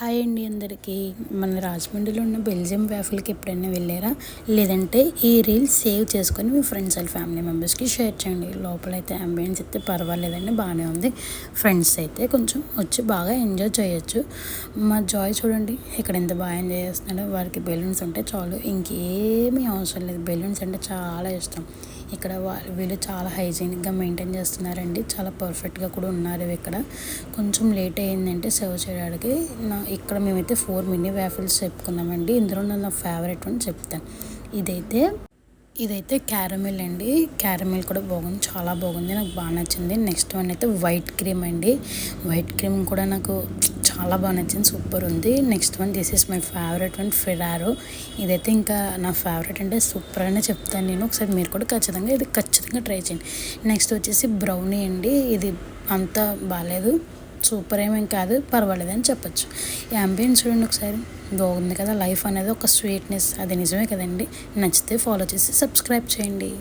Hi అండి అందరికీ. మన రాజమండ్రిలో ఉన్న బెల్జియం వ్యాఫుల్కి ఎప్పుడైనా వెళ్ళారా? లేదంటే ఈ రీల్ సేవ్ చేసుకొని మీ ఫ్రెండ్స్ అండ్ ఫ్యామిలీ మెంబర్స్కి షేర్ చేయండి. లోపలైతే అంబియన్స్ అయితే పర్వాలేదండి, బాగానే ఉంది. ఫ్రెండ్స్ అయితే కొంచెం వచ్చి బాగా ఎంజాయ్ చేయొచ్చు. మా జాయ్ చూడండి ఇక్కడ ఎంత బాగా ఎంజాయ్ చేస్తున్నాడో. వారికి బెలూన్స్ ఉంటే చాలు, ఇంకేమీ అవసరం లేదు. బెలూన్స్ అంటే చాలా ఇష్టం. ఇక్కడ వీళ్ళు చాలా హైజీనిక్గా మెయింటైన్ చేస్తున్నారండి, చాలా పర్ఫెక్ట్గా కూడా ఉన్నారు. ఇక్కడ కొంచెం లేట్ అయ్యిందంటే సర్వ్ చేయడానికి. ఇక్కడ మేమైతే 4 మినీ వ్యాఫిల్స్ చెప్పుకున్నామండి. ఇందులో నా ఫేవరెట్ అని చెప్తాను. ఇదైతే క్యారమిల్ అండి. క్యారమిల్ కూడా బాగుంది, చాలా బాగుంది, నాకు బాగా నచ్చింది. నెక్స్ట్ వన్ అయితే వైట్ క్రీమ్ అండి. వైట్ క్రీమ్ కూడా నాకు చాలా బాగా నచ్చింది, సూపర్ ఉంది. Next one this is my favourite one, Ferraro. ఇదైతే ఇంకా నా ఫేవరెట్ అంటే సూపర్ అనే చెప్తాను నేను. ఒకసారి మీరు కూడా ఖచ్చితంగా ట్రై చేయండి. నెక్స్ట్ వచ్చేసి బ్రౌనీ అండి. ఇది అంత బాగాలేదు, సూపర్ ఏమేం కాదు, పర్వాలేదని చెప్పచ్చు. ఈ అంబియన్స్ చూడండి ఒకసారి, బాగుంది కదా. లైఫ్ అనేది ఒక స్వీట్నెస్, అది నిజమే కదండి. నచ్చితే ఫాలో చేసి సబ్స్క్రైబ్ చేయండి.